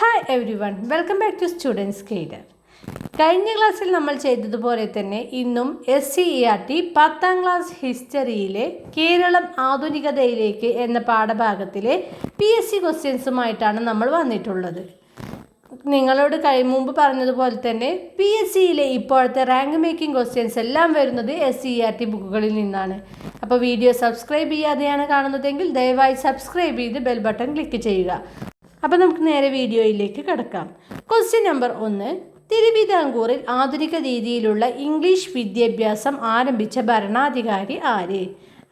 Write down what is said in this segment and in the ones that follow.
Hi everyone, welcome back to students guide. കഴിഞ്ഞ ക്ലാസ്സിൽ നമ്മൾ ചെയ്തതുപോലെ തന്നെ ഇന്നും SCERT 10ാം ക്ലാസ് ഹിസ്റ്ററിയിലെ കേരളം ആധുനികതയിലേക്ക് എന്ന പാഠഭാഗത്തിലെ PSC ക്വസ്റ്റ്യൻസുമായിട്ടാണ് നമ്മൾ വന്നിട്ടുള്ളത്. നിങ്ങളോട് മുമ്പ് പറഞ്ഞതുപോലെ തന്നെ PSCയിലെ ഇപ്പോഴത്തെ റാങ്ക് മേക്കിംഗ് ക്വസ്റ്റ്യൻസ് എല്ലാം വരുന്നത് SCERT ബുക്കുകളിൽ നിന്നാണ്. അപ്പോൾ വീഡിയോ സബ്സ്ക്രൈബ് ചെയ്യാതെയാണ് കാണുന്നതെങ്കിൽ ദയവായി സബ്സ്ക്രൈബ് ചെയ്ത് ബെൽ ബട്ടൺ ക്ലിക്ക് ചെയ്യുക. അപ്പോൾ നമുക്ക് നേരെ വീഡിയോയിലേക്ക് കടക്കാം. Question number 1. തിരുവിതാംകൂറിൽ ആധുനിക രീതിയിലുള്ള ഇംഗ്ലീഷ് വിദ്യാഭ്യാസം ആരംഭിച്ച ഭരണാധികാരി ആര്?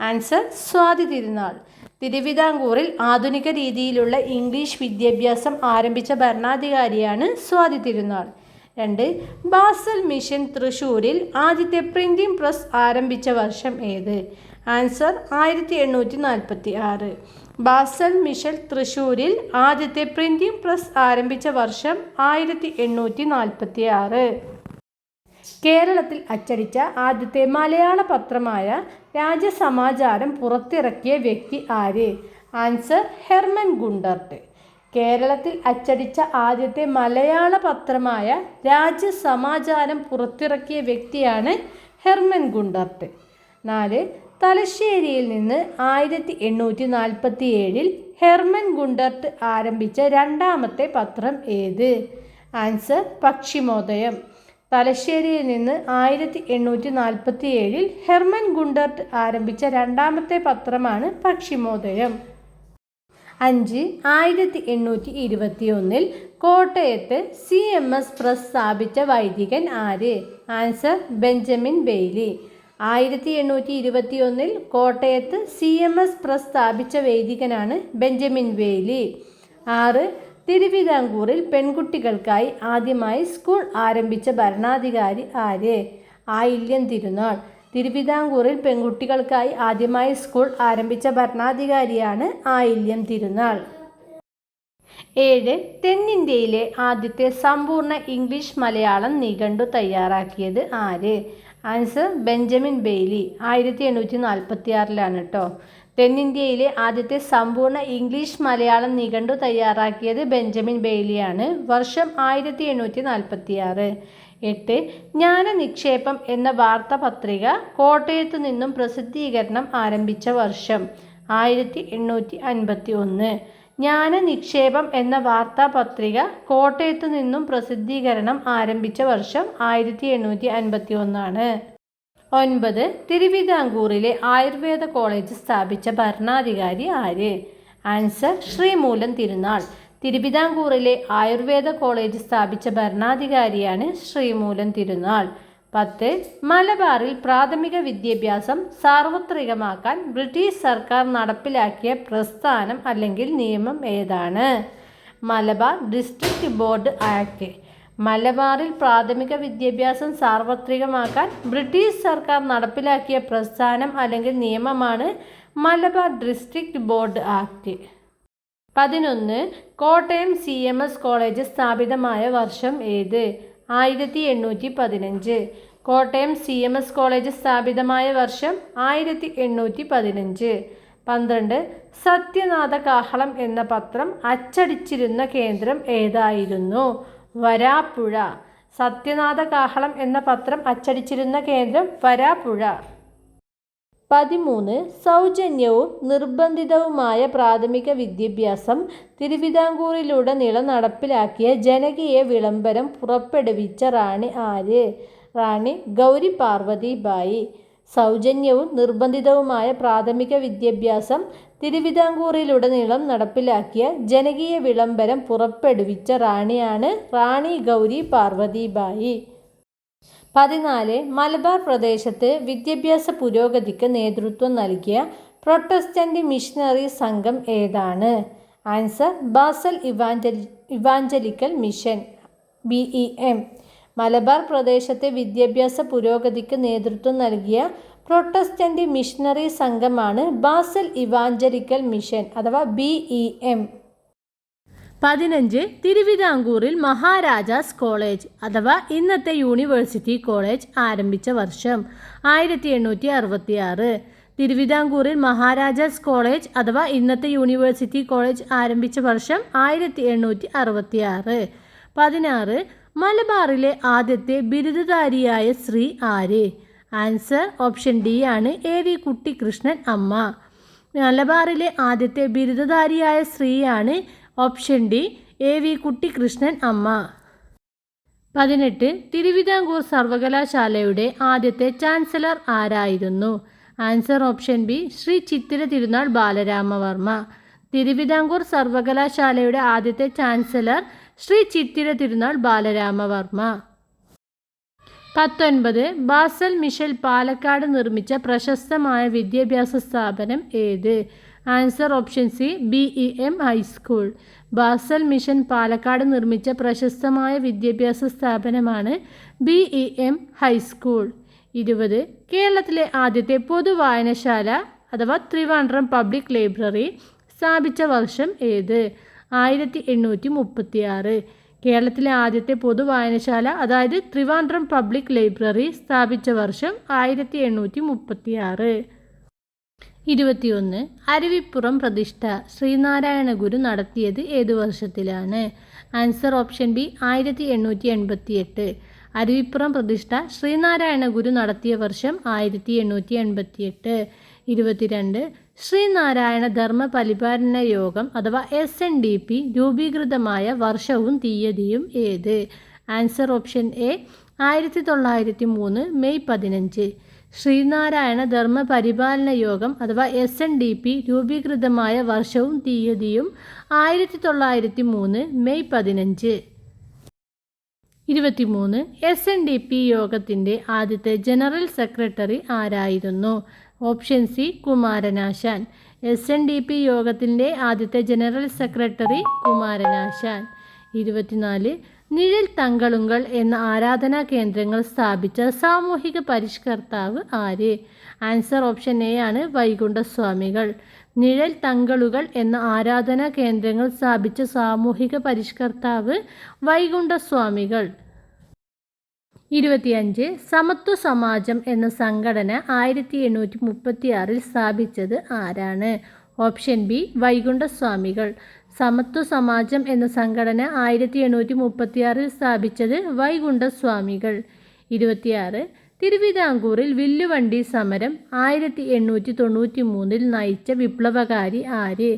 ആൻസർ സ്വാതി തിരുനാൾ. തിരുവിതാംകൂറിൽ ആധുനിക രീതിയിലുള്ള ഇംഗ്ലീഷ് വിദ്യാഭ്യാസം ആരംഭിച്ച ഭരണാധികാരിയാണ് സ്വാതി തിരുനാൾ. 2. ബാസൽ മിഷൻ തൃശ്ശൂരിൽ ആദ്യത്തെ പ്രിന്റിംഗ് പ്രസ് ആരംഭിച്ച വർഷം ഏത്? ആൻസർ 1846. ബാസൽ മിഷൻ തൃശ്ശൂരിൽ ആദ്യത്തെ പ്രിന്റിംഗ് പ്രസ് ആരംഭിച്ച വർഷം 1846. കേരളത്തിൽ അച്ചടിച്ച ആദ്യത്തെ മലയാള പത്രമായ രാജസമാചാരം പുറത്തിറക്കിയ വ്യക്തി ആര്? Answer Hermann Gundert. കേരളത്തിൽ അച്ചടിച്ച ആദ്യത്തെ മലയാള പത്രമായ രാജസമാചാരം പുറത്തിറക്കിയ വ്യക്തിയാണ് ഹെർമൻ ഗുണ്ടർട്ട്. 4. തലശ്ശേരിയിൽ നിന്ന് 1847 ഹെർമൻ ഗുണ്ടർട്ട് ആരംഭിച്ച രണ്ടാമത്തെ പത്രം ഏത്? ആൻസർ പക്ഷിമോദയം. തലശ്ശേരിയിൽ നിന്ന് 1847 ഹെർമൻ ഗുണ്ടർട്ട് ആരംഭിച്ച രണ്ടാമത്തെ പത്രമാണ് പക്ഷിമോദയം. 5. 1821 കോട്ടയത്ത് CMS പ്രസ് സ്ഥാപിച്ച വൈദികൻ ആര്? Answer Benjamin Bailey. 1821 കോട്ടയത്ത് CMS പ്രസ് സ്ഥാപിച്ച വൈദികനാണ് ബെഞ്ചമിൻ ബെയ്ലി. 6. തിരുവിതാംകൂറിൽ പെൺകുട്ടികൾക്കായി ആദ്യമായി സ്കൂൾ ആരംഭിച്ച ഭരണാധികാരി ആര്? ആയില്യം തിരുനാൾ. തിരുവിതാംകൂറിൽ പെൺകുട്ടികൾക്കായി ആദ്യമായി സ്കൂൾ ആരംഭിച്ച ഭരണാധികാരിയാണ് ആയില്യം തിരുനാൾ. 7. തെന്നിന്ത്യയിലെ ആദ്യത്തെ സമ്പൂർണ്ണ ഇംഗ്ലീഷ് മലയാളം നിഘണ്ടു തയ്യാറാക്കിയത് ആര്? Answer Benjamin Bailey. 1846 കേട്ടോ. തെന്നിന്ത്യയിലെ ആദ്യത്തെ സമ്പൂർണ്ണ ഇംഗ്ലീഷ് മലയാളം നിഘണ്ടു തയ്യാറാക്കിയത് ബെഞ്ചമിൻ ബെയ്ലിയാണ്. വർഷം 1846. 8. ജ്ഞാനനിക്ഷേപം എന്ന വാർത്താപത്രിക കോട്ടയത്തു നിന്നും പ്രസിദ്ധീകരണം ആരംഭിച്ച വർഷം? 1851. ജ്ഞാനനിക്ഷേപം എന്ന വാർത്താപത്രിക കോട്ടയത്തു നിന്നും പ്രസിദ്ധീകരണം ആരംഭിച്ച വർഷം 1851. 9. തിരുവിതാംകൂറിലെ ആയുർവേദ കോളേജ് സ്ഥാപിച്ച ഭരണാധികാരി ആര്? ആൻസർ ശ്രീമൂലം തിരുനാൾ. തിരുവിതാംകൂറിലെ ആയുർവേദ കോളേജ് സ്ഥാപിച്ച ഭരണാധികാരിയാണ് ശ്രീമൂലം തിരുനാൾ. 10. മലബാറിൽ പ്രാഥമിക വിദ്യാഭ്യാസം സാർവത്രികമാക്കാൻ ബ്രിട്ടീഷ് സർക്കാർ നടപ്പിലാക്കിയ പ്രസ്ഥാനം അല്ലെങ്കിൽ നിയമം ഏതാണ്? Malabar district board act. മലബാറിൽ പ്രാഥമിക വിദ്യാഭ്യാസം സാർവത്രികമാക്കാൻ ബ്രിട്ടീഷ് സർക്കാർ നടപ്പിലാക്കിയ പ്രസ്ഥാനം അല്ലെങ്കിൽ നിയമമാണ് Malabar district board act. 11. Kottayam CMS college സ്ഥാപിതമായ വർഷം ഏത്? 1815. കോട്ടയം CMS കോളേജ് സ്ഥാപിതമായ വർഷം 1815. 12. സത്യനാഥ കാഹളം എന്ന പത്രം അച്ചടിച്ചിരുന്ന കേന്ദ്രം ഏതായിരുന്നു? വരാപ്പുഴ. സത്യനാഥ കാഹളം എന്ന പത്രം അച്ചടിച്ചിരുന്ന കേന്ദ്രം വരാപ്പുഴ. 13. സൗജന്യവും നിർബന്ധിതവുമായ പ്രാഥമിക വിദ്യാഭ്യാസം തിരുവിതാംകൂറിലുടനീളം നടപ്പിലാക്കിയ ജനകീയ വിളംബരം പുറപ്പെടുവിച്ച റാണി ആര്? റാണി ഗൗരി പാർവതി ബായി. സൗജന്യവും നിർബന്ധിതവുമായ പ്രാഥമിക വിദ്യാഭ്യാസം തിരുവിതാംകൂറിലുടനീളം നടപ്പിലാക്കിയ ജനകീയ വിളംബരം പുറപ്പെടുവിച്ച റാണിയാണ് റാണി ഗൗരി പാർവതി ബായി. 14. മലബാർ പ്രദേശത്ത് വിദ്യാഭ്യാസ പുരോഗതിക്ക് നേതൃത്വം നൽകിയ പ്രൊട്ടസ്റ്റന്റ് മിഷണറി സംഘം ഏതാണ്? Answer basal evangelical mission BEM. Malabar പ്രദേശത്തെ വിദ്യാഭ്യാസ പുരോഗതിക്ക് നേതൃത്വം നൽകിയ പ്രൊട്ടസ്റ്റന്റ് മിഷണറി സംഘമാണ് ബാസൽ ഇവാഞ്ചലിക്കൽ മിഷൻ അഥവാ BEM. 15. തിരുവിതാംകൂറിൽ മഹാരാജാസ് കോളേജ് അഥവാ ഇന്നത്തെ യൂണിവേഴ്സിറ്റി കോളേജ് ആരംഭിച്ച വർഷം? 1866. തിരുവിതാംകൂറിൽ മഹാരാജാസ് കോളേജ് അഥവാ ഇന്നത്തെ യൂണിവേഴ്സിറ്റി കോളേജ് ആരംഭിച്ച വർഷം 1866. 16. മലബാറിലെ ആദ്യത്തെ ബിരുദധാരിയായ സ്ത്രീ ആര്? ആൻസർ ഓപ്ഷൻ ഡി ആണ് AV കുട്ടിക്കൃഷ്ണൻ അമ്മ. മലബാറിലെ ആദ്യത്തെ ബിരുദധാരിയായ സ്ത്രീയാണ് ഓപ്ഷൻ ഡി AV കുട്ടിക്കൃഷ്ണൻ അമ്മ. 18. തിരുവിതാംകൂർ സർവകലാശാലയുടെ ആദ്യത്തെ ചാൻസലർ ആരായിരുന്നു? Answer option B Shri Chithira Thirunal Balarama Varma. Thiruvithamkoor സർവകലാശാലയുടെ ആദ്യത്തെ chancellor Shri Chithira Thirunal Balarama Varma. 19. Basal Mitchel Palakkad നിർമ്മിച്ച പ്രശസ്തമായ വിദ്യാഭ്യാസ സ്ഥാപനം ഏത്? Answer option C BEM high school. Basal mission Palakkad നിർമ്മിച്ച പ്രശസ്തമായ വിദ്യാഭ്യാസ സ്ഥാപനമാണ് BEM ഹൈസ്കൂൾ. 20. കേരളത്തിലെ ആദ്യത്തെ പൊതുവായനശാല അഥവാ ട്രിവാൻഡ്രം പബ്ലിക് ലൈബ്രറി സ്ഥാപിച്ച വർഷം ഏത്? 1836. കേരളത്തിലെ ആദ്യത്തെ പൊതുവായനശാല അതായത് ട്രിവാൻഡ്രം പബ്ലിക് ലൈബ്രറി സ്ഥാപിച്ച വർഷം 1836. 21. അരുവിപ്പുറം പ്രതിഷ്ഠ ശ്രീനാരായണ ഗുരു നടത്തിയത് ഏതു വർഷത്തിലാണ്? Answer option B 1888. അരുവിപ്പുറം പ്രതിഷ്ഠ ശ്രീനാരായണ ഗുരു നടത്തിയ വർഷം 1888. 22. ശ്രീനാരായണ ധർമ്മ പരിപാലന യോഗം അഥവാ SNDP രൂപീകൃതമായ വർഷവും തീയതിയും ഏത്? Answer option A 1903 May 15. Sree Narayana Dharma Paripalana Yogam അഥവാ SNDP രൂപീകൃതമായ വർഷവും തീയതിയും 1903 മെയ് 15. 23. SNDP യോഗത്തിൻ്റെ ആദ്യത്തെ ജനറൽ സെക്രട്ടറി ആരായിരുന്നു? Option C Kumaranasan. SNDP യോഗത്തിൻ്റെ ആദ്യത്തെ ജനറൽ സെക്രട്ടറി കുമാരനാശാൻ. 24. നിഴൽ തങ്ങളുങ്കൾ എന്ന ആരാധനാ കേന്ദ്രങ്ങൾ സ്ഥാപിച്ച സാമൂഹിക പരിഷ്കർത്താവ് ആര്? ആൻസർ ഓപ്ഷൻ എ ആണ് വൈകുണ്ഠസ്വാമികൾ. നിഴൽ തങ്ങളുകൾ എന്ന ആരാധനാ കേന്ദ്രങ്ങൾ സ്ഥാപിച്ച സാമൂഹിക പരിഷ്കർത്താവ് വൈകുണ്ഠസ്വാമികൾ. 25. സമത്വ സമാജം എന്ന സംഘടന 1836 സ്ഥാപിച്ചത് ആരാണ്? ഓപ്ഷൻ ബി വൈകുണ്ഠസ്വാമികൾ. സമത്വ സമാജം എന്ന സംഘടന 1836 സ്ഥാപിച്ചത് വൈകുണ്ഠസ്വാമികൾ. 26. തിരുവിതാംകൂറിൽ വില്ലുവണ്ടി സമരം 1893 നയിച്ച വിപ്ലവകാരി ആര്?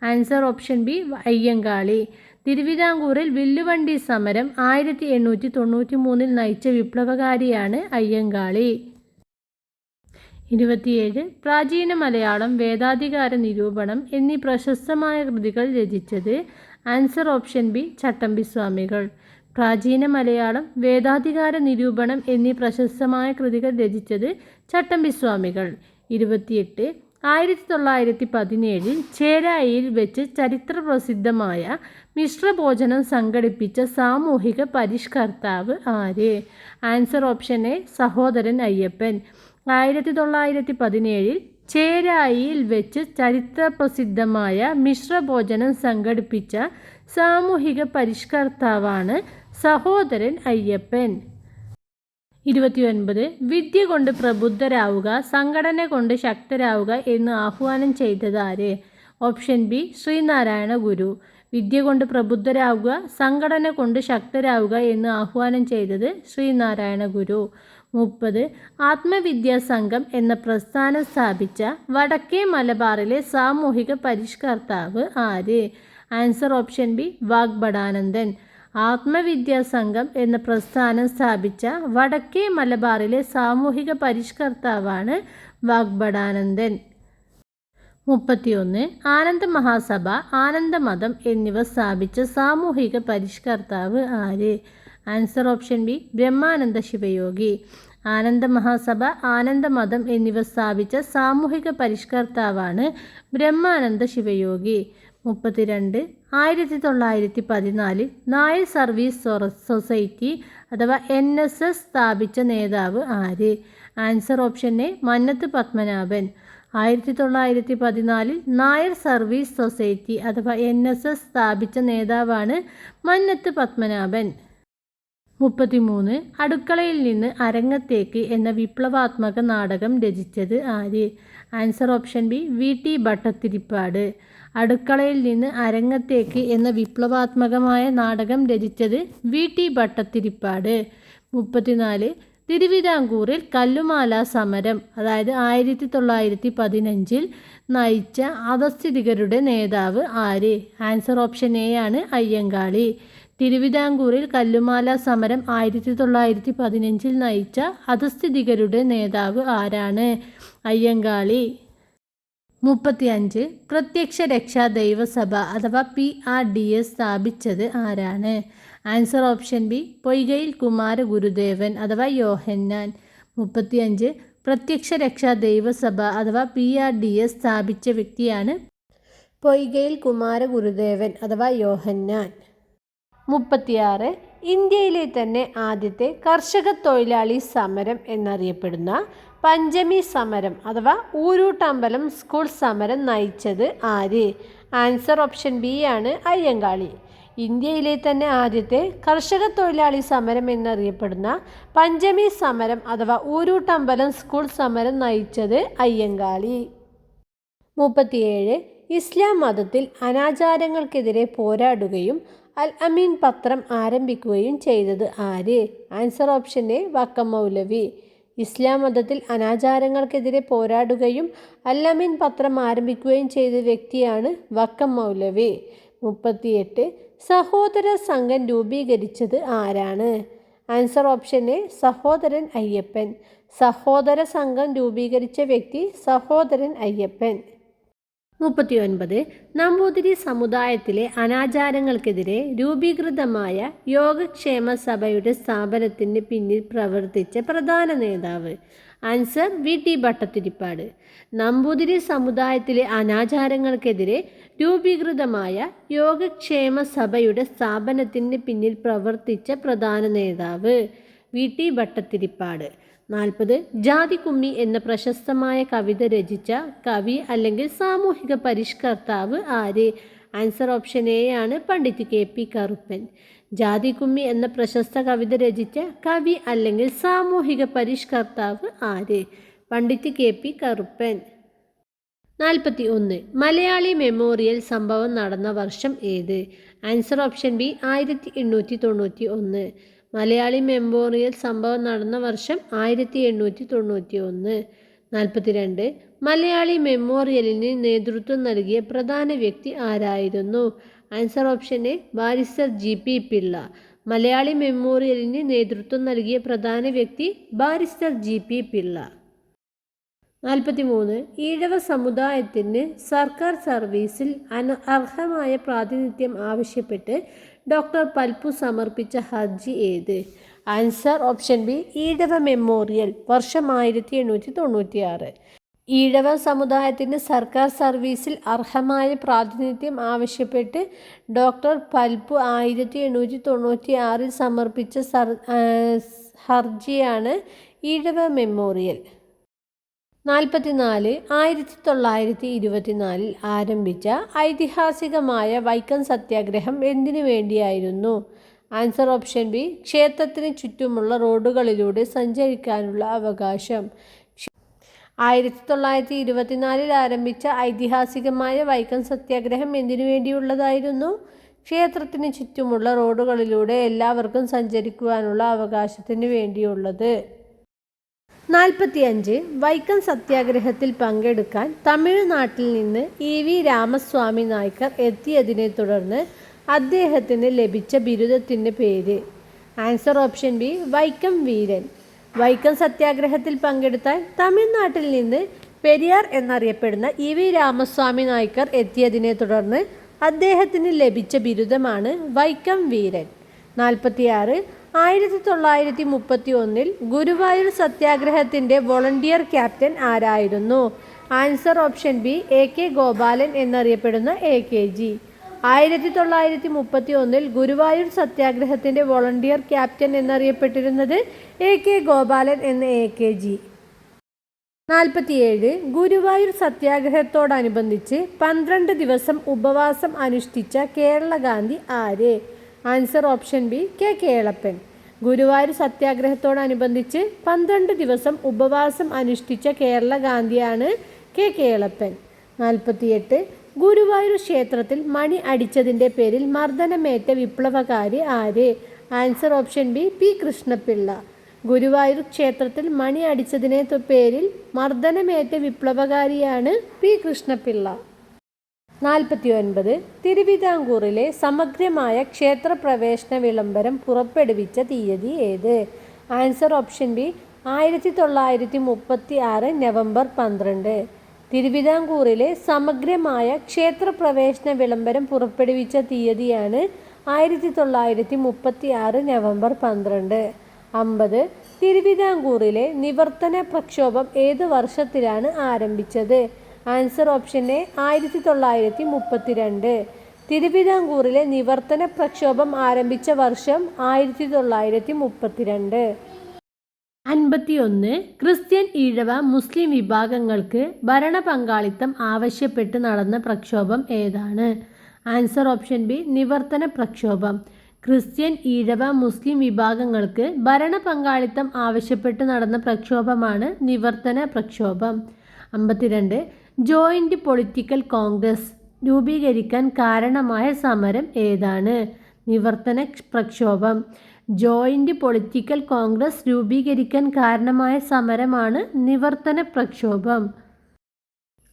Answer option B Ayyankali. തിരുവിതാംകൂറിൽ വില്ലുവണ്ടി സമരം 1893 നയിച്ച വിപ്ലവകാരിയാണ് അയ്യങ്കാളി. 27. പ്രാചീന മലയാളം വേദാധികാര നിരൂപണം എന്നീ പ്രശസ്തമായ കൃതികൾ രചിച്ചത്? Answer option B Chattampi Swamikal. പ്രാചീന മലയാളം വേദാധികാര നിരൂപണം എന്നീ പ്രശസ്തമായ കൃതികൾ രചിച്ചത് ചട്ടമ്പിസ്വാമികൾ. 28. 1917 ചേരായിയിൽ വെച്ച് ചരിത്രപ്രസിദ്ധമായ മിശ്രഭോജനം സംഘടിപ്പിച്ച സാമൂഹിക പരിഷ്കർത്താവ് ആര്? Answer option A Sahodaran Ayyappan. 1917 ചേരായിയിൽ വെച്ച് ചരിത്രപ്രസിദ്ധമായ മിശ്രഭോജനം സംഘടിപ്പിച്ച സാമൂഹിക പരിഷ്കർത്താവാണ് സഹോദരൻ അയ്യപ്പൻ. 29. വിദ്യ കൊണ്ട് പ്രബുദ്ധരാവുക, സംഘടന കൊണ്ട് ശക്തരാവുക എന്ന് ആഹ്വാനം ചെയ്തതാര്? ഓപ്ഷൻ ബി ശ്രീനാരായണ ഗുരു. വിദ്യ കൊണ്ട് പ്രബുദ്ധരാവുക, സംഘടന കൊണ്ട് ശക്തരാവുക എന്ന് ആഹ്വാനം ചെയ്തത് ശ്രീനാരായണ ഗുരു. 30. ആത്മവിദ്യാ സംഘം എന്ന പ്രസ്ഥാനം സ്ഥാപിച്ച വടക്കേ മലബാറിലെ സാമൂഹിക പരിഷ്കർത്താവ് ആര്? Answer option B Vagbhatanandan. Atmavidya Sangham എന്ന പ്രസ്ഥാനം സ്ഥാപിച്ച വടക്കേ മലബാറിലെ സാമൂഹിക പരിഷ്കർത്താവാണ് വാഗ്ഭടാനന്ദൻ. 31. ആനന്ദ മഹാസഭ, ആനന്ദമതം എന്നിവ സ്ഥാപിച്ച സാമൂഹിക പരിഷ്കർത്താവ് ആര്? Answer option B Brahmananda Shivayogi. Ananda Mahasabha, Anandamatham എന്നിവ സ്ഥാപിച്ച സാമൂഹിക പരിഷ്കർത്താവാണ് ബ്രഹ്മാനന്ദ ശിവയോഗി. 32. 1914 നായർ സർവീസ് സൊസൈറ്റി അഥവാ NSS സ്ഥാപിച്ച നേതാവ് ആര്? Answer option A Mannathu Padmanabhan. 1914 Nair service society അഥവാ NSS സ്ഥാപിച്ച നേതാവാണ് മന്നത്ത് പത്മനാഭൻ. 33. അടുക്കളയിൽ നിന്ന് അരങ്ങത്തേക്ക് എന്ന വിപ്ലവാത്മക നാടകം രചിച്ചത് ആര്? Answer option B VT Bhattathiripad. അടുക്കളയിൽ നിന്ന് അരങ്ങത്തേക്ക് എന്ന വിപ്ലവാത്മകമായ നാടകം രചിച്ചത് VT ഭട്ടതിരിപ്പാട്. 34. തിരുവിതാംകൂറിൽ കല്ലുമാല സമരം അതായത് 1915 നയിച്ച അധസ്ഥിതികരുടെ നേതാവ് ആര്? ആൻസർ ഓപ്ഷൻ എ ആണ് അയ്യങ്കാളി. തിരുവിതാംകൂറിൽ കല്ലുമാല സമരം 1915 നയിച്ച അധസ്ഥിതികരുടെ നേതാവ് ആരാണ്? അയ്യങ്കാളി. 35. പ്രത്യക്ഷ രക്ഷാ ദൈവസഭ അഥവാ PRDS സ്ഥാപിച്ചത് ആരാണ്? ആൻസർ ഓപ്ഷൻ ബി പൊയ്കയിൽ കുമാരഗുരുദേവൻ അഥവാ യോഹന്നാൻ. 35. പ്രത്യക്ഷ രക്ഷാ ദൈവസഭ അഥവാ PRDS സ്ഥാപിച്ച വ്യക്തിയാണ് പൊയ്കയിൽ കുമാരഗുരുദേവൻ അഥവാ യോഹന്നാൻ. 36. ഇന്ത്യയിലെ തന്നെ ആദ്യത്തെ കർഷക തൊഴിലാളി സമരം എന്നറിയപ്പെടുന്ന പഞ്ചമി സമരം അഥവാ ഊരൂട്ടമ്പലം സ്കൂൾ സമരം നയിച്ചത് ആര്? ആൻസർ ഓപ്ഷൻ ബി ആണ് അയ്യങ്കാളി. ഇന്ത്യയിലെ തന്നെ ആദ്യത്തെ കർഷക തൊഴിലാളി സമരം എന്നറിയപ്പെടുന്ന പഞ്ചമി സമരം അഥവാ ഊരൂട്ടമ്പലം സ്കൂൾ സമരം നയിച്ചത് അയ്യങ്കാളി. 37. ഇസ്ലാം മതത്തിൽ അനാചാരങ്ങൾക്കെതിരെ പോരാടുകയും അൽ അമീൻ പത്രം ആരംഭിക്കുകയും ചെയ്തത് ആര്? ആൻസർ ഓപ്ഷൻ എ വക്കം മൗലവി. ഇസ്ലാം മതത്തിൽ അനാചാരങ്ങൾക്കെതിരെ പോരാടുകയും അൽ അമീൻ പത്രം ആരംഭിക്കുകയും ചെയ്ത വ്യക്തിയാണ് വക്കം മൗലവി. 38. സഹോദര സംഘം രൂപീകരിച്ചത് ആരാണ്? Answer option A Sahodaran Ayyappan. സഹോദര സംഘം രൂപീകരിച്ച വ്യക്തി സഹോദരൻ അയ്യപ്പൻ. 39. നമ്പൂതിരി സമുദായത്തിലെ അനാചാരങ്ങൾക്കെതിരെ രൂപീകൃതമായ യോഗക്ഷേമ സഭയുടെ സ്ഥാപനത്തിന് പിന്നിൽ പ്രവർത്തിച്ച പ്രധാന നേതാവ്? Answer VT Bhattathiripad. നമ്പൂതിരി സമുദായത്തിലെ അനാചാരങ്ങൾക്കെതിരെ രൂപീകൃതമായ യോഗക്ഷേമ സഭയുടെ സ്ഥാപനത്തിന് പിന്നിൽ പ്രവർത്തിച്ച പ്രധാന നേതാവ് VT ഭട്ടതിരിപ്പാട്. 40. ജാതിക്കുമ്മി എന്ന പ്രശസ്തമായ കവിത രചിച്ച കവി അല്ലെങ്കിൽ സാമൂഹിക പരിഷ്കർത്താവ് ആര്? ആൻസർ ഓപ്ഷൻ എ ആണ് പണ്ഡിറ്റ് KP കറുപ്പൻ. ജാതിക്കുമ്മി എന്ന പ്രശസ്ത കവിത രചിച്ച കവി അല്ലെങ്കിൽ സാമൂഹിക പരിഷ്കർത്താവ് ആര്? പണ്ഡിറ്റ് KP കറുപ്പൻ. 41. മലയാളി മെമ്മോറിയൽ സംഭവം നടന്ന വർഷം ഏത്? Answer option B 1891. Malayali memorial സംഭവം നടന്ന വർഷം 1891. 42. മലയാളി മെമ്മോറിയലിന് നേതൃത്വം നൽകിയ പ്രധാന വ്യക്തി ആരായിരുന്നു? Answer option A barrister GP Pillai. Malayali മെമ്മോറിയലിന് നേതൃത്വം നൽകിയ പ്രധാന വ്യക്തി ബാരിസ്റ്റർ GP പിള്ള. 43. ഈഴവ സമുദായത്തിന് സർക്കാർ സർവീസിൽ അർഹമായ പ്രാതിനിധ്യം ആവശ്യപ്പെട്ട് ഡോക്ടർ പൽപ്പു സമർപ്പിച്ച ഹർജി ഏത്? Answer option B Ezhava memorial വർഷം 1896. ഈഴവ സമുദായത്തിന് സർക്കാർ സർവീസിൽ അർഹമായ പ്രാതിനിധ്യം ആവശ്യപ്പെട്ട് ഡോക്ടർ പൽപ്പു 1896 സമർപ്പിച്ച ഹർജിയാണ് ഈഴവ മെമ്മോറിയൽ. 44. 1924 ആരംഭിച്ച ഐതിഹാസികമായ വൈക്കം സത്യാഗ്രഹം എന്തിനു വേണ്ടിയായിരുന്നു? ആൻസർ ഓപ്ഷൻ ബി ക്ഷേത്രത്തിന് ചുറ്റുമുള്ള റോഡുകളിലൂടെ സഞ്ചരിക്കാനുള്ള അവകാശം. 1924 ആരംഭിച്ച ഐതിഹാസികമായ വൈക്കം സത്യാഗ്രഹം എന്തിനു വേണ്ടിയുള്ളതായിരുന്നു? ക്ഷേത്രത്തിന് ചുറ്റുമുള്ള റോഡുകളിലൂടെ എല്ലാവർക്കും സഞ്ചരിക്കുവാനുള്ള അവകാശത്തിന് വേണ്ടിയുള്ളത്. 45. വൈക്കം സത്യാഗ്രഹത്തിൽ പങ്കെടുക്കാൻ തമിഴ്നാട്ടിൽ നിന്ന് EV രാമസ്വാമി നായ്ക്കർ എത്തിയതിനെ തുടർന്ന് അദ്ദേഹത്തിന് ലഭിച്ച ബിരുദത്തിൻ്റെ പേര്? ആൻസർ ഓപ്ഷൻ ബി വൈക്കം വീരൻ. വൈക്കം സത്യാഗ്രഹത്തിൽ പങ്കെടുത്താൻ തമിഴ്നാട്ടിൽ നിന്ന് പെരിയാർ എന്നറിയപ്പെടുന്ന EV രാമസ്വാമി നായ്ക്കർ എത്തിയതിനെ തുടർന്ന് അദ്ദേഹത്തിന് ലഭിച്ച ബിരുദമാണ് വൈക്കം വീരൻ. 46. 1931 ഗുരുവായൂർ സത്യാഗ്രഹത്തിൻ്റെ വോളണ്ടിയർ ക്യാപ്റ്റൻ ആരായിരുന്നു? Answer option B AK Gopalan എന്നറിയപ്പെടുന്ന AKG. 1931 ഗുരുവായൂർ സത്യാഗ്രഹത്തിൻ്റെ വോളണ്ടിയർ ക്യാപ്റ്റൻ എന്നറിയപ്പെട്ടിരുന്നത് AK ഗോപാലൻ എന്ന AKG. 47. ഗുരുവായൂർ സത്യാഗ്രഹത്തോടനുബന്ധിച്ച് 12 ദിവസം ഉപവാസം അനുഷ്ഠിച്ച കേരള ഗാന്ധി ആര്? Answer option B Kelappan. Guruvayur സത്യാഗ്രഹത്തോടനുബന്ധിച്ച് 12 ദിവസം ഉപവാസം അനുഷ്ഠിച്ച കേരള ഗാന്ധിയാണ് കെ കേളപ്പൻ. 48. ഗുരുവായൂർ ക്ഷേത്രത്തിൽ മണി അടിച്ചതിൻ്റെ പേരിൽ മർദ്ദനമേറ്റ വിപ്ലവകാരി ആര്? Answer option B P Krishna Pillai. Guruvayur ക്ഷേത്രത്തിൽ മണി അടിച്ചതിനെ പേരിൽ മർദ്ദനമേറ്റ വിപ്ലവകാരിയാണ് പി കൃഷ്ണപിള്ള. 49. തിരുവിതാംകൂറിലെ സമഗ്രമായ ക്ഷേത്രപ്രവേശന വിളംബരം പുറപ്പെടുവിച്ച തീയതി ഏത്? Answer option B 1936 November 12. തിരുവിതാംകൂറിലെ സമഗ്രമായ ക്ഷേത്രപ്രവേശന വിളംബരം പുറപ്പെടുവിച്ച തീയതിയാണ് 1936 നവംബർ 12. 50. തിരുവിതാംകൂറിലെ നിവർത്തന പ്രക്ഷോഭം ഏത് വർഷത്തിലാണ് ആരംഭിച്ചത്? Answer option A 1932. തിരുവിതാംകൂറിലെ നിവർത്തന പ്രക്ഷോഭം ആരംഭിച്ച വർഷം 1932. 51. ക്രിസ്ത്യൻ, ഈഴവ, മുസ്ലിം വിഭാഗങ്ങൾക്ക് ഭരണ പങ്കാളിത്തം ആവശ്യപ്പെട്ട് നടന്ന പ്രക്ഷോഭം ഏതാണ്? ആൻസർ ഓപ്ഷൻ ബി നിവർത്തന പ്രക്ഷോഭം. ക്രിസ്ത്യൻ, ഈഴവ, മുസ്ലിം വിഭാഗങ്ങൾക്ക് ഭരണ പങ്കാളിത്തം ആവശ്യപ്പെട്ട് നടന്ന പ്രക്ഷോഭമാണ് നിവർത്തന പ്രക്ഷോഭം. 52. ജോയിന്റ് പൊളിറ്റിക്കൽ കോൺഗ്രസ് രൂപീകരിക്കാൻ കാരണമായ സമരം ഏതാണ്? നിവർത്തന പ്രക്ഷോഭം. ജോയിന്റ് പൊളിറ്റിക്കൽ കോൺഗ്രസ് രൂപീകരിക്കാൻ കാരണമായ സമരമാണ് നിവർത്തന പ്രക്ഷോഭം.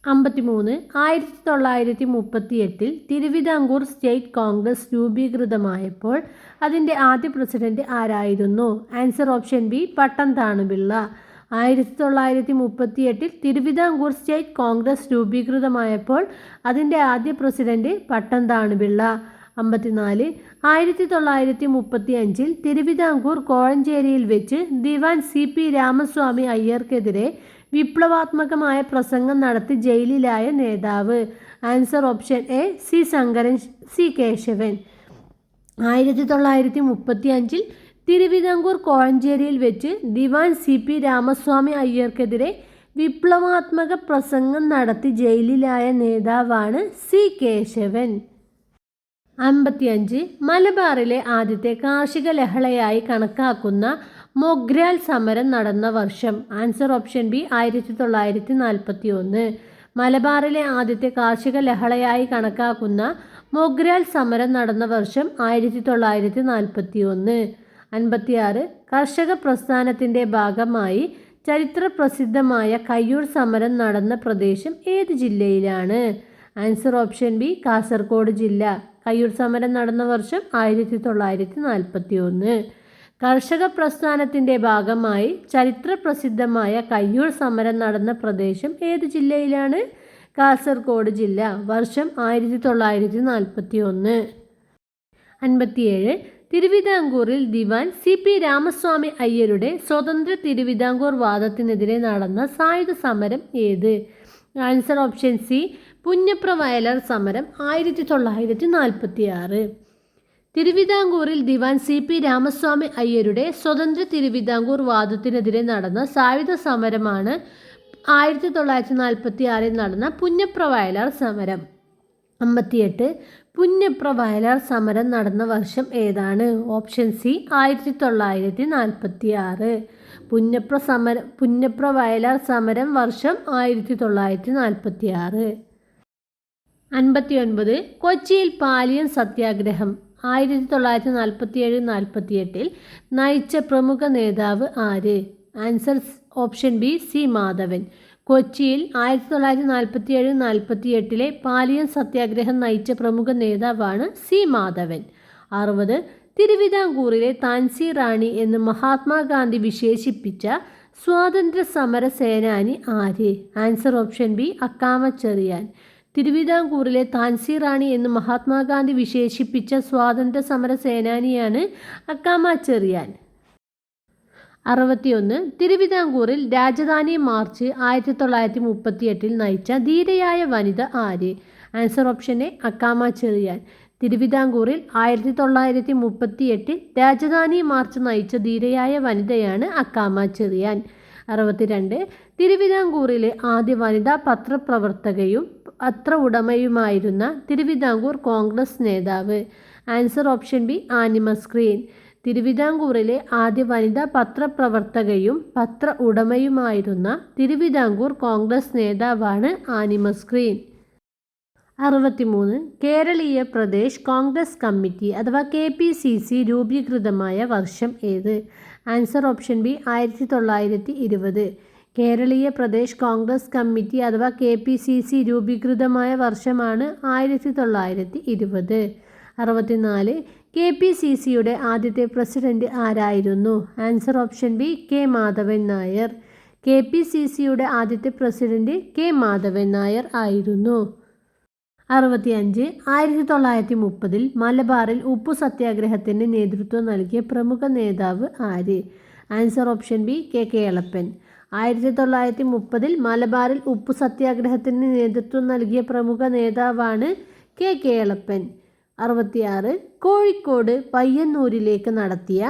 53. 1938 തിരുവിതാംകൂർ സ്റ്റേറ്റ് കോൺഗ്രസ് രൂപീകൃതമായപ്പോൾ അതിൻ്റെ ആദ്യ പ്രസിഡന്റ് ആരായിരുന്നു? ആൻസർ ഓപ്ഷൻ ബി പട്ടം താണുപിള്ള. 1938 തിരുവിതാംകൂർ സ്റ്റേറ്റ് കോൺഗ്രസ് രൂപീകൃതമായപ്പോൾ അതിൻ്റെ ആദ്യ പ്രസിഡന്റ് പട്ടം താണുപിള്ള. 54. 1935 തിരുവിതാംകൂർ കോഴഞ്ചേരിയിൽ വെച്ച് ദിവാൻ CP രാമസ്വാമി അയ്യർക്കെതിരെ വിപ്ലവാത്മകമായ പ്രസംഗം നടത്തി ജയിലിലായ നേതാവ്? Answer option A C Sankaran, C Kesavan. 1935 Travancore കോഴഞ്ചേരിയിൽ വെച്ച് ദിവാൻ CP രാമസ്വാമി അയ്യർക്കെതിരെ വിപ്ലവാത്മക പ്രസംഗം നടത്തി ജയിലിലായ നേതാവാണ് സി കേശവൻ. 55. മലബാറിലെ ആദ്യത്തെ കാർഷിക ലഹളയായി കണക്കാക്കുന്ന മൊഗ്രാൽ സമരം നടന്ന വർഷം? Answer option B 1941. മലബാറിലെ ആദ്യത്തെ കാർഷിക ലഹളയായി കണക്കാക്കുന്ന മൊഗ്രാൽ സമരം നടന്ന വർഷം 1941. 56. കർഷക പ്രസ്ഥാനത്തിൻ്റെ ഭാഗമായി ചരിത്രപ്രസിദ്ധമായ കയ്യൂർ സമരം നടന്ന പ്രദേശം ഏത് ജില്ലയിലാണ്? ആൻസർ ഓപ്ഷൻ ബി കാസർഗോഡ് ജില്ല. കയ്യൂർ സമരം നടന്ന വർഷം 1941. കർഷക പ്രസ്ഥാനത്തിൻ്റെ ഭാഗമായി ചരിത്രപ്രസിദ്ധമായ കയ്യൂർ സമരം നടന്ന പ്രദേശം ഏത് ജില്ലയിലാണ്? കാസർഗോഡ് ജില്ല. വർഷം 1941. 57. തിരുവിതാംകൂറിൽ ദിവാൻ CP രാമസ്വാമി അയ്യരുടെ സ്വതന്ത്ര തിരുവിതാംകൂർ വാദത്തിനെതിരെ നടന്ന സായുധ സമരം ഏത്? Answer option C Punnapra Vayalar സമരം 1946. തിരുവിതാംകൂറിൽ ദിവാൻ CP രാമസ്വാമി അയ്യരുടെ സ്വതന്ത്ര തിരുവിതാംകൂർ വാദത്തിനെതിരെ നടന്ന സായുധ സമരമാണ് 1946 നടന്ന പുന്നപ്ര വയലാർ സമരം. 58. പുന്നപ്ര വയലാർ സമരം നടന്ന വർഷം ഏതാണ്? Option C 1946. പുന്നപ്ര വയലാർ സമരം വർഷം 1946. 59. കൊച്ചിയിൽ പാലിയൻ സത്യാഗ്രഹം 1947-48 നയിച്ച പ്രമുഖ നേതാവ് ആര്? Answer option B C Madhavan. കൊച്ചിയിൽ 1947-48 പാലിയൻ സത്യാഗ്രഹം നയിച്ച പ്രമുഖ നേതാവാണ് സി മാധവൻ. 60. തിരുവിതാംകൂറിലെ താൻസി റാണി എന്ന് മഹാത്മാഗാന്ധി വിശേഷിപ്പിച്ച സ്വാതന്ത്ര്യ സമര സേനാനി ആര്? Answer option B Accamma Cherian. തിരുവിതാംകൂറിലെ താൻസി റാണി എന്ന് മഹാത്മാഗാന്ധി വിശേഷിപ്പിച്ച സ്വാതന്ത്ര്യ സമര സേനാനിയാണ് അക്കാമ ചെറിയാൻ. 61. തിരുവിതാംകൂറിൽ രാജധാനി മാർച്ച് 1938 നയിച്ച ധീരയായ വനിത ആര്? Answer option A Accamma Cherian. തിരുവിതാംകൂറിൽ 1938 രാജധാനി മാർച്ച് നയിച്ച ധീരയായ വനിതയാണ് അക്കാമ ചെറിയാൻ. 62. തിരുവിതാംകൂറിലെ ആദ്യ വനിതാ പത്രപ്രവർത്തകയും പത്ര ഉടമയുമായിരുന്ന തിരുവിതാംകൂർ കോൺഗ്രസ് നേതാവ്? Answer option B anime screen. തിരുവിതാംകൂറിലെ ആദ്യ വനിതാ പത്രപ്രവർത്തകയും പത്ര ഉടമയുമായിരുന്ന തിരുവിതാംകൂർ കോൺഗ്രസ് നേതാവാണ് ആനിമസ് ഗ്രീൻ. 63. കേരളീയ പ്രദേശ് കോൺഗ്രസ് കമ്മിറ്റി അഥവാ KPCC രൂപീകൃതമായ വർഷം ഏത്? Answer option B 1920. Keraleeya Pradesh Congress Committee അഥവാ KPCC രൂപീകൃതമായ വർഷമാണ് 1920. 64. KPCCയുടെ ആദ്യത്തെ പ്രസിഡന്റ് ആരായിരുന്നു? Answer option B K. Madhavan Nair. KPCCയുടെ ആദ്യത്തെ പ്രസിഡന്റ് K. മാധവൻ നായർ ആയിരുന്നു. 65. 1930 മലബാറിൽ ഉപ്പു സത്യാഗ്രഹത്തിന് നേതൃത്വം നൽകിയ പ്രമുഖ നേതാവ് ആര്? Answer option B K. Kelappan. 1930 മലബാറിൽ ഉപ്പു സത്യാഗ്രഹത്തിന് നേതൃത്വം നൽകിയ പ്രമുഖ നേതാവാണ് K. കേളപ്പൻ. 66. കോഴിക്കോട് പയ്യന്നൂരിലേക്ക് നടത്തിയ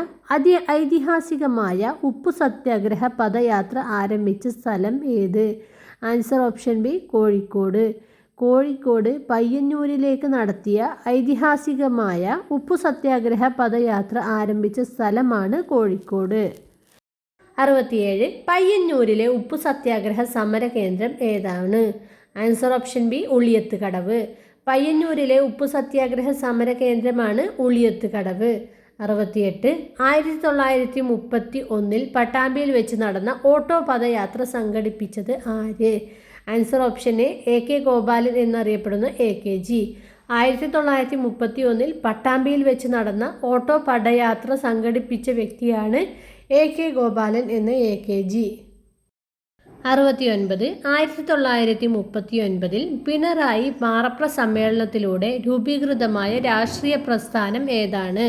ഐതിഹാസികമായ ഉപ്പു സത്യാഗ്രഹ പദയാത്ര ആരംഭിച്ച സ്ഥലം ഏത്? Answer option B Kozhikode. Kozhikode പയ്യന്നൂരിലേക്ക് നടത്തിയ ഐതിഹാസികമായ ഉപ്പു സത്യാഗ്രഹ പദയാത്ര ആരംഭിച്ച സ്ഥലമാണ് കോഴിക്കോട്. 67. പയ്യന്നൂരിലെ ഉപ്പു സത്യാഗ്രഹ സമര കേന്ദ്രം ഏതാണ്? ആൻസർ ഓപ്ഷൻ ബി ഉളിയത്ത് കടവ്. പയ്യന്നൂരിലെ ഉപ്പു സത്യാഗ്രഹ സമര കേന്ദ്രമാണ് ഉളിയത്ത് കടവ്. 68. 1931 പട്ടാമ്പിയിൽ വെച്ച് നടന്ന ഓട്ടോ പദയാത്ര സംഘടിപ്പിച്ചത് ആര്? Answer option A AK Gopalan എന്നറിയപ്പെടുന്ന AKG. 1931 പട്ടാമ്പിയിൽ വെച്ച് നടന്ന ഓട്ടോ പദയാത്ര സംഘടിപ്പിച്ച വ്യക്തിയാണ് AK ഗോപാലൻ എന്ന AKG. 69. 1939 പിണറായി പാറപ്ര സമ്മേളനത്തിലൂടെ രൂപീകൃതമായ രാഷ്ട്രീയ പ്രസ്ഥാനം ഏതാണ്?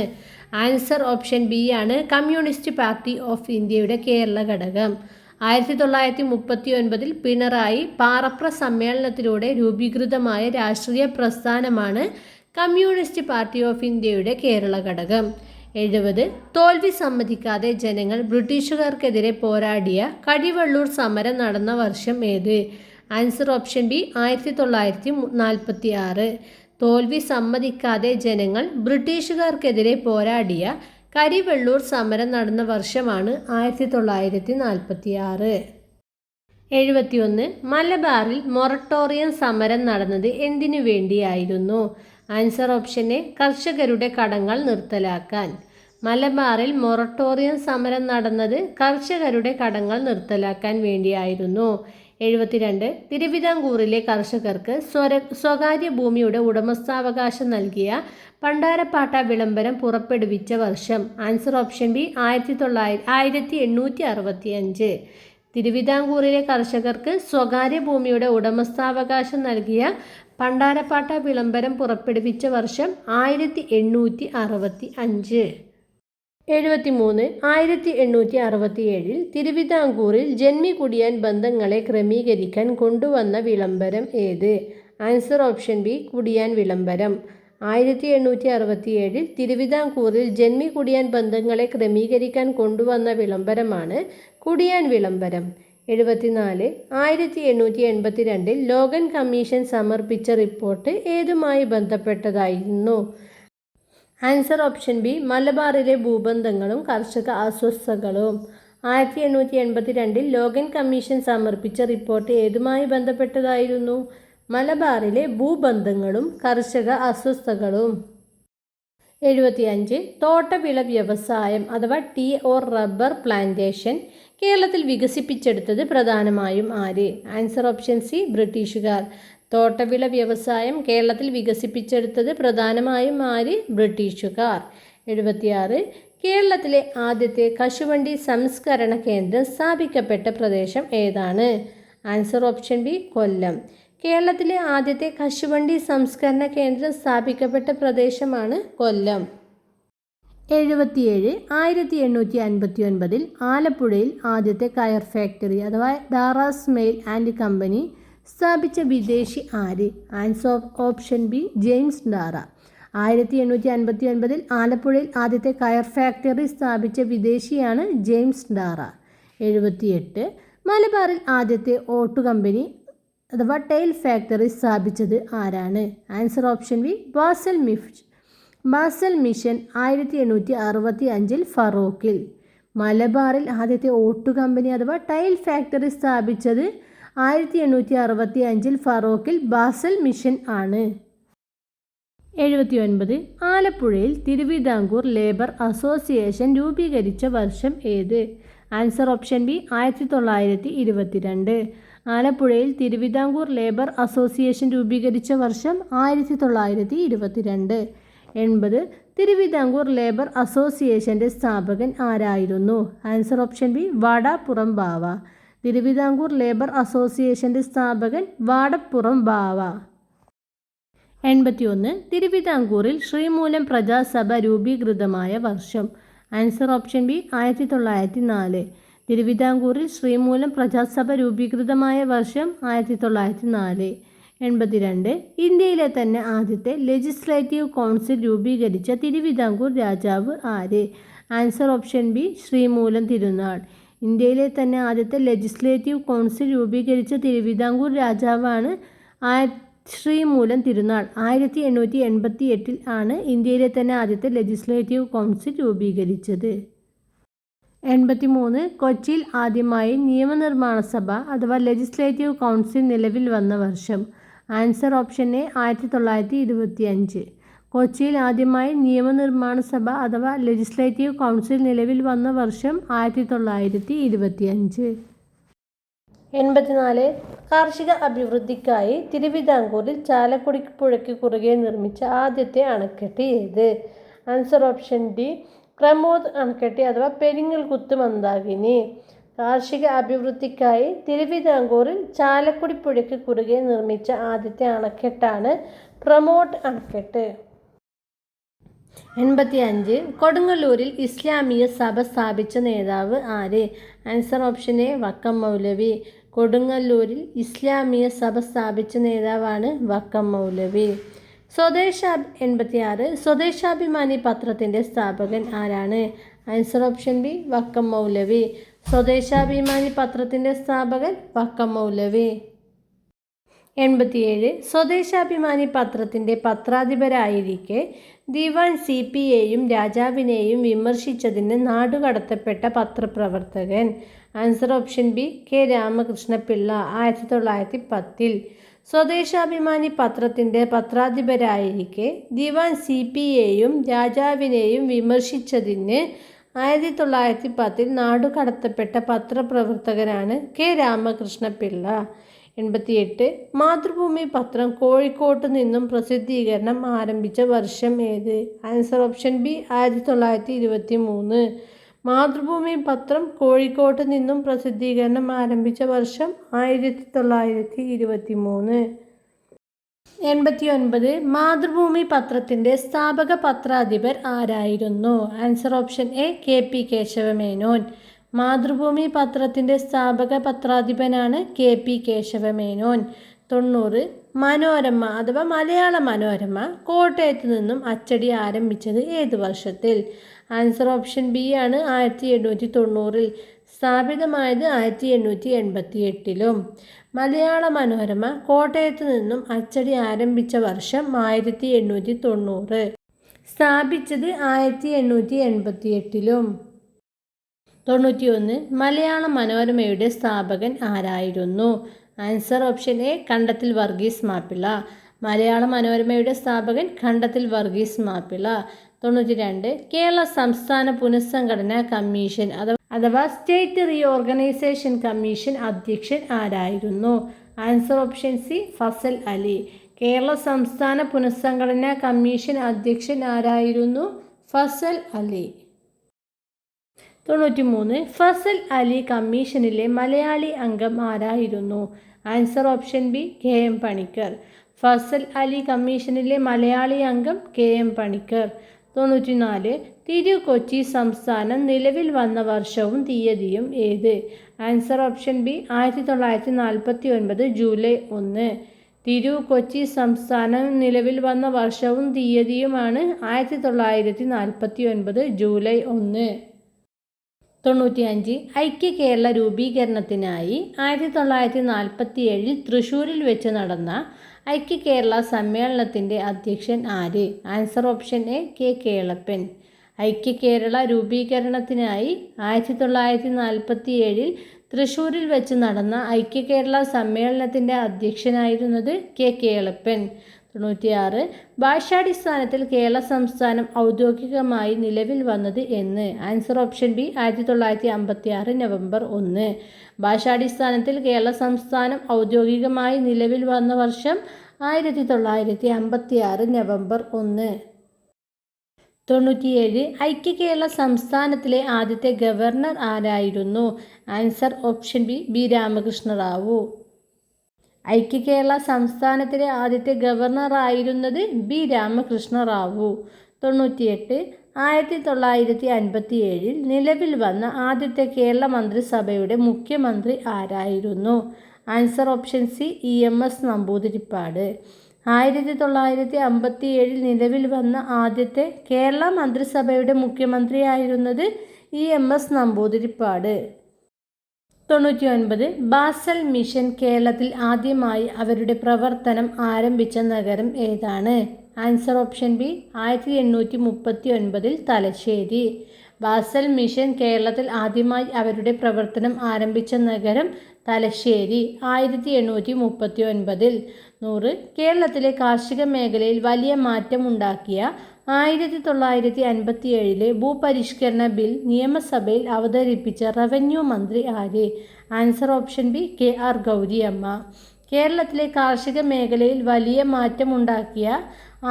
ആൻസർ ഓപ്ഷൻ ബി ആണ് കമ്മ്യൂണിസ്റ്റ് പാർട്ടി ഓഫ് ഇന്ത്യയുടെ കേരള ഘടകം. 1939 പിണറായി പാറപ്ര സമ്മേളനത്തിലൂടെ രൂപീകൃതമായ രാഷ്ട്രീയ പ്രസ്ഥാനമാണ് കമ്മ്യൂണിസ്റ്റ് പാർട്ടി ഓഫ് ഇന്ത്യയുടെ കേരള ഘടകം. 70. തോൽവി സമ്മതിക്കാതെ ജനങ്ങൾ ബ്രിട്ടീഷുകാർക്കെതിരെ പോരാടിയ കടിവള്ളൂർ സമരം നടന്ന വർഷം ഏത്? Answer option B 1946. തോൽവി സമ്മതിക്കാതെ ജനങ്ങൾ ബ്രിട്ടീഷുകാർക്കെതിരെ പോരാടിയ കരിവെള്ളൂർ സമരം നടന്ന വർഷമാണ് 1946. 71. മലബാറിൽ മൊറട്ടോറിയം സമരം നടന്നത് എന്തിനു വേണ്ടിയായിരുന്നു? ആൻസർ ഓപ്ഷൻ എ കർഷകരുടെ കടങ്ങൾ നിർത്തലാക്കാൻ. മലബാറിൽ മൊറട്ടോറിയം സമരം നടന്നത് കർഷകരുടെ കടങ്ങൾ നിർത്തലാക്കാൻ വേണ്ടിയായിരുന്നു. 72. തിരുവിതാംകൂറിലെ കർഷകർക്ക് സ്വകാര്യ ഭൂമിയുടെ ഉടമസ്ഥാവകാശം നൽകിയ പണ്ടാരപ്പാട്ട വിളംബരം പുറപ്പെടുവിച്ച വർഷം? Answer option B 1865. തിരുവിതാംകൂറിലെ കർഷകർക്ക് സ്വകാര്യ ഭൂമിയുടെ ഉടമസ്ഥാവകാശം നൽകിയ പണ്ടാരപ്പാട്ട വിളംബരം പുറപ്പെടുവിച്ച വർഷം 1865. 73. 1867 തിരുവിതാംകൂറിൽ ജന്മികുടിയാൻ ബന്ധങ്ങളെ ക്രമീകരിക്കാൻ കൊണ്ടുവന്ന വിളംബരം ഏത്? ആൻസർ ഓപ്ഷൻ ബി കുടിയാൻ വിളംബരം. 1867 തിരുവിതാംകൂറിൽ ജന്മികുടിയാൻ ബന്ധങ്ങളെ ക്രമീകരിക്കാൻ കൊണ്ടുവന്ന വിളംബരമാണ് കുടിയാൻ വിളംബരം. 74. 1882 ലോഗൻ കമ്മീഷൻ സമർപ്പിച്ച റിപ്പോർട്ട് ഏതുമായി ബന്ധപ്പെട്ടതായിരുന്നു? ആൻസർ ഓപ്ഷൻ ബി മലബാറിലെ ഭൂബന്ധങ്ങളും കർഷക അസ്വസ്ഥതകളും. 1882 ലോഗൻ കമ്മീഷൻ സമർപ്പിച്ച റിപ്പോർട്ട് ഏതുമായി ബന്ധപ്പെട്ടതായിരുന്നു? മലബാറിലെ ഭൂബന്ധങ്ങളും കർഷക അസ്വസ്ഥതകളും. 75. തോട്ടവിള വ്യവസായം അഥവാ ടീ ഓർ റബ്ബർ പ്ലാന്റേഷൻ കേരളത്തിൽ വികസിപ്പിച്ചെടുത്തത് പ്രധാനമായും ആര്? ആൻസർ ഓപ്ഷൻ സി ബ്രിട്ടീഷുകാർ. തോട്ടവിള വ്യവസായം കേരളത്തിൽ വികസിപ്പിച്ചെടുത്തത് പ്രധാനമായും ആര്? ബ്രിട്ടീഷുകാർ. 76. കേരളത്തിലെ ആദ്യത്തെ കശുവണ്ടി സംസ്കരണ കേന്ദ്രം സ്ഥാപിക്കപ്പെട്ട പ്രദേശം ഏതാണ്? ആൻസർ ഓപ്ഷൻ ബി കൊല്ലം. കേരളത്തിലെ ആദ്യത്തെ കശുവണ്ടി സംസ്കരണ കേന്ദ്രം സ്ഥാപിക്കപ്പെട്ട പ്രദേശമാണ് കൊല്ലം. 77. 1859 ആലപ്പുഴയിൽ ആദ്യത്തെ കയർ ഫാക്ടറി അഥവാ ഡാറാസ് മെയിൽ ആൻഡ് കമ്പനി സ്ഥാപിച്ച വിദേശി ആര്? Answer option B James Darragh. 1859 ആലപ്പുഴയിൽ ആദ്യത്തെ കയർ ഫാക്ടറി സ്ഥാപിച്ച വിദേശിയാണ് ജെയിംസ് ഡാറ. 78. മലബാറിൽ ആദ്യത്തെ ഓട്ടു കമ്പനി അഥവാ ടെയിൽ ഫാക്ടറി സ്ഥാപിച്ചത് ആരാണ്? ആൻസർ ഓപ്ഷൻ ബി ബാസൽ മിഫ്റ്റ്. ബാസൽ മിഷൻ 1865 ഫറോക്കിൽ. മലബാറിൽ ആദ്യത്തെ ഓട്ടു കമ്പനി അഥവാ ടൈൽ ഫാക്ടറി സ്ഥാപിച്ചത് 1865 ഫറോക്കിൽ ബാസൽ മിഷൻ ആണ്. 79. ആലപ്പുഴയിൽ തിരുവിതാംകൂർ ലേബർ അസോസിയേഷൻ രൂപീകരിച്ച വർഷം ഏത്? Answer option B 1922. ആലപ്പുഴയിൽ തിരുവിതാംകൂർ ലേബർ അസോസിയേഷൻ രൂപീകരിച്ച വർഷം 1922. 80. തിരുവിതാംകൂർ ലേബർ അസോസിയേഷൻ്റെ സ്ഥാപകൻ ആരായിരുന്നു? ആൻസർ ഓപ്ഷൻ ബി വാടാപ്പുറം ബാവ. തിരുവിതാംകൂർ ലേബർ അസോസിയേഷൻ്റെ സ്ഥാപകൻ വാടപ്പുറം ബാവ. 81. തിരുവിതാംകൂറിൽ ശ്രീമൂലം പ്രജാസഭ രൂപീകൃതമായ വർഷം. Answer option B 1904. തിരുവിതാംകൂറിൽ ശ്രീമൂലം പ്രജാസഭ രൂപീകൃതമായ വർഷം 1904. 82. ഇന്ത്യയിലെ തന്നെ ആദ്യത്തെ ലെജിസ്ലേറ്റീവ് കൗൺസിൽ രൂപീകരിച്ച തിരുവിതാംകൂർ രാജാവ് ആര്? Answer option B Sreemoolam Thirunal. ഇന്ത്യയിലെ തന്നെ ആദ്യത്തെ ലെജിസ്ലേറ്റീവ് കൗൺസിൽ രൂപീകരിച്ച തിരുവിതാംകൂർ രാജാവാണ് ശ്രീമൂലം തിരുനാൾ. 1888 ആണ് ഇന്ത്യയിലെ തന്നെ ആദ്യത്തെ ലെജിസ്ലേറ്റീവ് കൗൺസിൽ രൂപീകരിച്ചത്. 83. കൊച്ചിയിൽ ആദ്യമായി നിയമനിർമ്മാണ സഭ അഥവാ ലെജിസ്ലേറ്റീവ് കൗൺസിൽ നിലവിൽ വന്ന വർഷം. Answer option A 1925. കൊച്ചിയിൽ ആദ്യമായി നിയമനിർമ്മാണ സഭ അഥവാ ലെജിസ്ലേറ്റീവ് കൗൺസിൽ നിലവിൽ വന്ന വർഷം 1925. 84. കാർഷിക അഭിവൃദ്ധിക്കായി തിരുവിതാംകൂറിൽ ചാലക്കുടി പുഴയ്ക്ക് കുറുകെ നിർമ്മിച്ച ആദ്യത്തെ അണക്കെട്ട് ഏത്? ആൻസർ ഓപ്ഷൻ ഡി പ്രമോദ് അണക്കെട്ട് അഥവാ പെരിങ്ങൽകുത്ത് മന്ദാകിനി. കാർഷിക അഭിവൃദ്ധിക്കായി തിരുവിതാംകൂറിൽ ചാലക്കുടി പുഴയ്ക്ക് കുറുകെ നിർമ്മിച്ച ആദ്യത്തെ അണക്കെട്ടാണ് പ്രമോദ് അണക്കെട്ട്. 85. കൊടുങ്ങല്ലൂരിൽ ഇസ്ലാമിയ സഭ സ്ഥാപിച്ച നേതാവ് ആര്? ആൻസർ ഓപ്ഷൻ എ വക്കം മൗലവി. കൊടുങ്ങല്ലൂരിൽ ഇസ്ലാമിയ സഭ സ്ഥാപിച്ച നേതാവാണ് വക്കം മൗലവി. 86. സ്വദേശാഭിമാനി പത്രത്തിൻ്റെ സ്ഥാപകൻ ആരാണ്? ആൻസർ ഓപ്ഷൻ ബി വക്കം മൗലവി. സ്വദേശാഭിമാനി പത്രത്തിൻ്റെ സ്ഥാപകൻ വക്കം മൗലവി. 87. സ്വദേശാഭിമാനി പത്രത്തിൻ്റെ പത്രാധിപരായിരിക്കെ ദിവാൻ CPയെയും രാജാവിനെയും വിമർശിച്ചതിന് നാടുകടത്തപ്പെട്ട പത്രപ്രവർത്തകൻ. Answer option B K Ramakrishna Pillai. 1910. Swadeshabhimani പത്രത്തിൻ്റെ പത്രാധിപരായിരിക്കെ ദിവാൻ CPയെയും രാജാവിനെയും വിമർശിച്ചതിന് 1910 നാടുകടത്തപ്പെട്ട പത്രപ്രവർത്തകനാണ് കെ രാമകൃഷ്ണപിള്ള. 88. മാതൃഭൂമി പത്രം കോഴിക്കോട്ട് നിന്നും പ്രസിദ്ധീകരണം ആരംഭിച്ച വർഷം ഏത്? Answer option B 1923. മാതൃഭൂമി പത്രം കോഴിക്കോട്ട് നിന്നും പ്രസിദ്ധീകരണം ആരംഭിച്ച വർഷം 1923. 89. മാതൃഭൂമി പത്രത്തിൻ്റെ സ്ഥാപക പത്രാധിപർ ആരായിരുന്നു? Answer option A KP Kesava Menon. Mathrubhumi പത്രത്തിൻ്റെ സ്ഥാപക പത്രാധിപനാണ് KP കേശവമേനോൻ. 90. മനോരമ അഥവാ മലയാള മനോരമ കോട്ടയത്ത് നിന്നും അച്ചടി ആരംഭിച്ചത് ഏത് വർഷത്തിൽ? ആൻസർ ഓപ്ഷൻ ബി ആണ് 1890. സ്ഥാപിതമായത് 1888. മലയാള മനോരമ കോട്ടയത്ത് നിന്നും അച്ചടി ആരംഭിച്ച വർഷം 1890. സ്ഥാപിച്ചത് 1888. 91. മലയാള മനോരമയുടെ സ്ഥാപകൻ ആരായിരുന്നു? Answer option A Kandathil Varghese Mappila. Malayala മനോരമയുടെ സ്ഥാപകൻ കണ്ടത്തിൽ വർഗീസ് മാപ്പിള. 92. കേരള സംസ്ഥാന പുനഃസംഘടനാ കമ്മീഷൻ അഥവാ സ്റ്റേറ്റ് റീഓർഗനൈസേഷൻ കമ്മീഷൻ അധ്യക്ഷൻ ആരായിരുന്നു? Answer option C Fazal Ali. Kerala സംസ്ഥാന പുനഃസംഘടനാ കമ്മീഷൻ അധ്യക്ഷൻ ആരായിരുന്നു? ഫസൽ അലി. 93. ഫസൽ അലി കമ്മീഷനിലെ മലയാളി അംഗം ആരായിരുന്നു? Answer option B KM Panikkar. Fazal Ali കമ്മീഷനിലെ മലയാളി അംഗം KM പണിക്കർ. 94. കൊച്ചി സംസ്ഥാനം നിലവിൽ വന്ന വർഷവും തീയതിയും ഏത്? Answer option B 1949 July 1. Kochi സംസ്ഥാനം നിലവിൽ വന്ന വർഷവും തീയതിയുമാണ് 1949 ജൂലൈ 1. 95. ഐക്യ കേരള രൂപീകരണത്തിനായി 1947 തൃശ്ശൂരിൽ വെച്ച് നടന്ന ഐക്യ കേരള സമ്മേളനത്തിൻ്റെ അധ്യക്ഷൻ ആര്? Answer option A K Kelappan. ഐക്യ കേരള രൂപീകരണത്തിനായി 1947 തൃശ്ശൂരിൽ വെച്ച് നടന്ന ഐക്യ കേരള സമ്മേളനത്തിൻ്റെ അധ്യക്ഷനായിരുന്നത് കെ കേളപ്പൻ. 96. ഭാഷാടിസ്ഥാനത്തിൽ കേരള സംസ്ഥാനം ഔദ്യോഗികമായി നിലവിൽ വന്നത് എന്ന്? Answer option B 1956 November 1. ഭാഷാടിസ്ഥാനത്തിൽ കേരള സംസ്ഥാനം ഔദ്യോഗികമായി നിലവിൽ വന്ന വർഷം 1956 നവംബർ 1. 97. ഐക്യ കേരള സംസ്ഥാനത്തിലെ ആദ്യത്തെ ഗവർണർ ആരായിരുന്നു? Answer option B B Ramakrishna Rao. ഐക്യ കേരള സംസ്ഥാനത്തിലെ ആദ്യത്തെ ഗവർണറായിരുന്നത് ബി രാമകൃഷ്ണ റാവു. 98. 1957 നിലവിൽ വന്ന ആദ്യത്തെ കേരള മന്ത്രിസഭയുടെ മുഖ്യമന്ത്രി ആരായിരുന്നു? Answer option C EMS Namboodiripad. 1957 നിലവിൽ വന്ന ആദ്യത്തെ കേരള മന്ത്രിസഭയുടെ മുഖ്യമന്ത്രിയായിരുന്നത് EMS നമ്പൂതിരിപ്പാട്. 99. ബാസൽ മിഷൻ കേരളത്തിൽ ആദ്യമായി അവരുടെ പ്രവർത്തനം ആരംഭിച്ച നഗരം ഏതാണ്? Answer option B 1839 Thalassery. Basel mission കേരളത്തിൽ ആദ്യമായി അവരുടെ പ്രവർത്തനം ആരംഭിച്ച നഗരം തലശ്ശേരി 1839. 100. കേരളത്തിലെ കാർഷിക മേഖലയിൽ വലിയ മാറ്റമുണ്ടാക്കിയ 1957 ഭൂപരിഷ്കരണ ബിൽ നിയമസഭയിൽ അവതരിപ്പിച്ച റവന്യൂ മന്ത്രി ആര്? Answer option B KR Gouriamma. കേരളത്തിലെ കാർഷിക മേഖലയിൽ വലിയ മാറ്റമുണ്ടാക്കിയ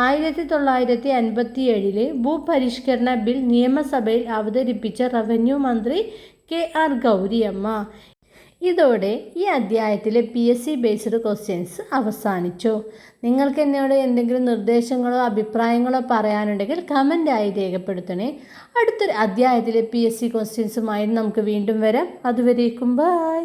1957 ഭൂപരിഷ്കരണ ബിൽ നിയമസഭയിൽ അവതരിപ്പിച്ച റവന്യൂ മന്ത്രി KR ഗൗരിയമ്മ. ഇതോടെ ഈ അധ്യായത്തിലെ PSC ബേസ്ഡ് ക്വസ്റ്റ്യൻസ് അവസാനിച്ചു. നിങ്ങൾക്ക് എന്നോട് എന്തെങ്കിലും നിർദ്ദേശങ്ങളോ അഭിപ്രായങ്ങളോ പറയാനുണ്ടെങ്കിൽ കമൻ്റായി രേഖപ്പെടുത്തണേ. അടുത്തൊരു അധ്യായത്തിലെ PSC ക്വസ്റ്റ്യൻസുമായി നമുക്ക് വീണ്ടും വരാം. അതുവരേക്കും ബൈ.